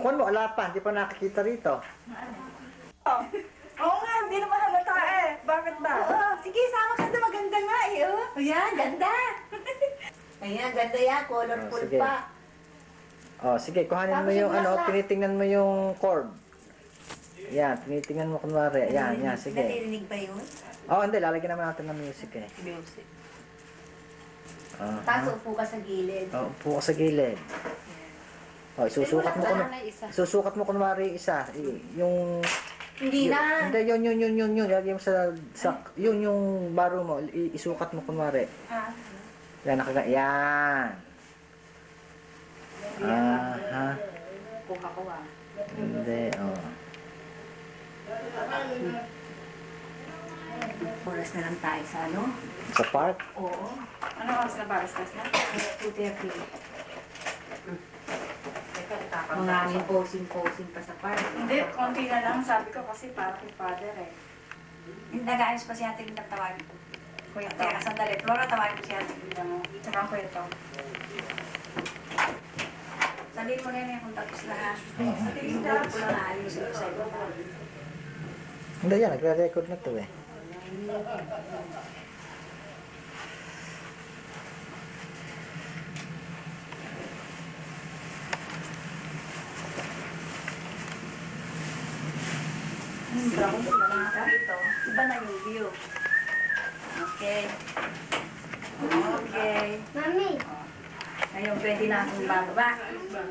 Kuwan mo, ala pa, hindi pa nakikita rito. Oh. Oo nga, hindi naman halata eh. Bakit ba? Oo, sige, sama ka na. Maganda nga eh. Oh. Ayan, ganda. Ayan, ganda yan. Colorful sige. pa. Oh, sige, kuhanin mo Tapos yung yung ano, bulaklak. tinitingnan mo yung chord. Yan, tinitingnan mo kunwari. Yan, yan, sige. Naririnig ba yun? Oh, hindi, lalagyan naman natin ng music eh. Music. Uh Tapos upo ka sa gilid. Oh, upo ka sa gilid. Oh, susukat mo kunwari isa. Yung Hindi na. Hindi, yun. Lagyan mo yun yung baro mo. Isukat mo kunwari. Yan, yan. Ha? Kuha. Hindi, oh. Oras na lang tayo sa ano? Sa park? Oo. Ano oras na ba? Alas na? 2:30. Mga posing pa sa park. Hindi, konti na lang. Sabi ko kasi para kay father eh. Nag-ayos pa si Ate Linda tawagin ko. Kuya, teka, sandali. Flora, tawagin ko si Ate Linda mo. Tsaka ko ito. Sandali mo na yun kung tapos na ha. Hindi ko lang naayos ito sa iyo. Hindi yan, nagre-record na to eh. Ito, iba na yung view. Okay. Mami, Ngayon, pwede na akong bababa.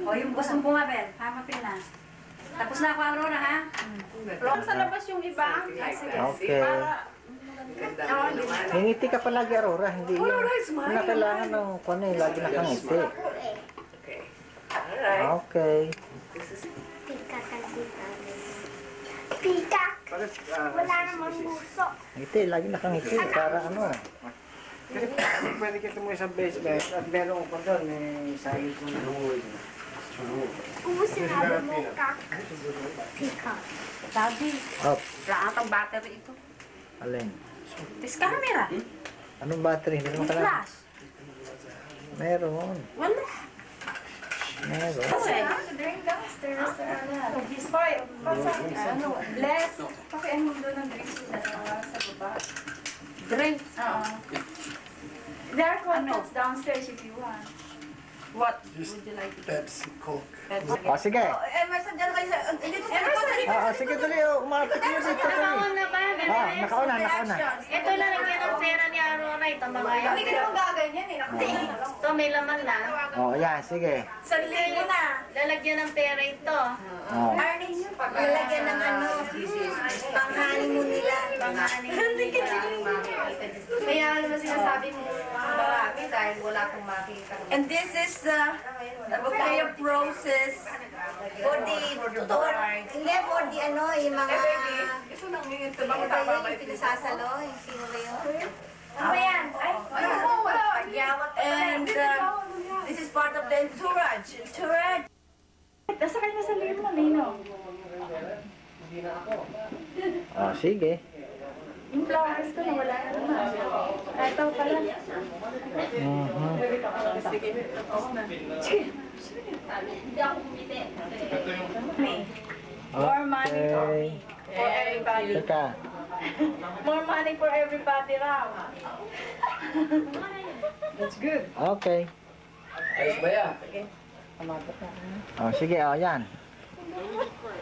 O, yung gusto mong pumapel, hamapin na. Tapos na ako, Aurora, ha? Sa labas yung iba. Sige. Okay. Ngingiti ka palagi, Aurora. Hindi yun. Hindi na kailangan ng kung ano, lagi nakangiti. Okay. pika ka dito. Pika! Wala namang buso. Ngiti, lagi nakangiti. Para ano. Kasi pwede kita mo sa basement at meron ko doon, may sahig ko doon. Kung sinabi mo kak. Pika. Sabi, Oh, wala atang battery ito. alin. Tis camera. Anong battery? Hindi naman kailangan. Flash. Meron. Wala. Meron. Drink downstairs. Hoy, ano, bless. Pakian mo doon ng drinks sa baba. Drink. Oo. There are condiments downstairs if you want. What would you like to do? Pepsi, Coke. Oh, sige. Emerson, dyan kayo sa... Dito sa likod, sa likod. Sige, tuloy. Umapit mo dito. Nakauna pa, Nakauna. Ito lalagyan ng pera ni Aurora, ito mga yan. Hindi ka naman gaganyan eh. Ito may laman na. Oh, yan. Sige. Sandali mo na. Lalagyan ng pera ito. Oh. Arnie, lalagyan ng ano, panghani mo nila. Panghani mo nila. Kaya naman sinasabi mo marami dahil wala akong makita. And this is the prayer process for the hindi, for the ano, yung mga Ito lang yung ito ano ba yun, yung pinasasalo, yung sino ba yun? Ano ba yan? Ay, wala. And this is part of the entourage. Entourage. Nasa kanya sa liit mo, Nino. Oh, sige. Yung flowers ko na wala na naman. Ito pala. Sige. More money for Okay. me. For everybody. Teka. More money for everybody, Ram. That's good. Okay. Ayos ba yan? Oh, sige. Oh, yan.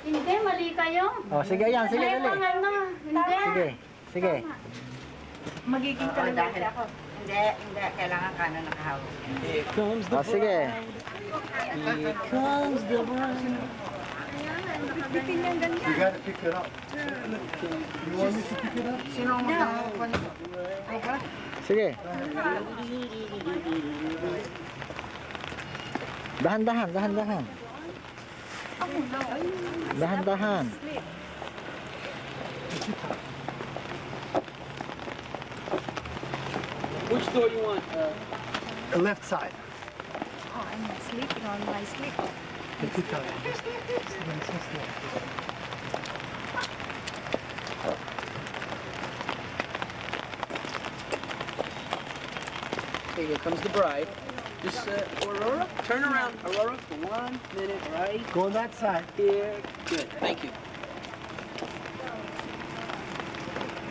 Hindi, mali kayo. Oh, sige yan. Sige, Ay, dali. pang ano. Hindi. Sige. Magiging kalabas ako. Hindi, kailangan ka na nakahawak. Oh, sige. You gotta pick it up. You want me to pick it up? Sige. Dahan-dahan. Dahan-dahan. Which door you want? The left side. Oh, I'm sleeping on my sleep. Okay, here comes the bride. Just, Aurora, turn around. Aurora, for 1 minute, right Go on that side. here. Good, thank you.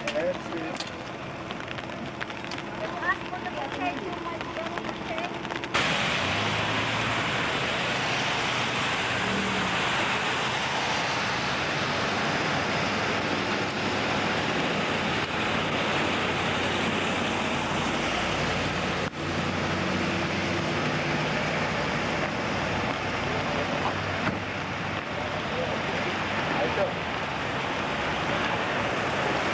That's it. Ask for the potato.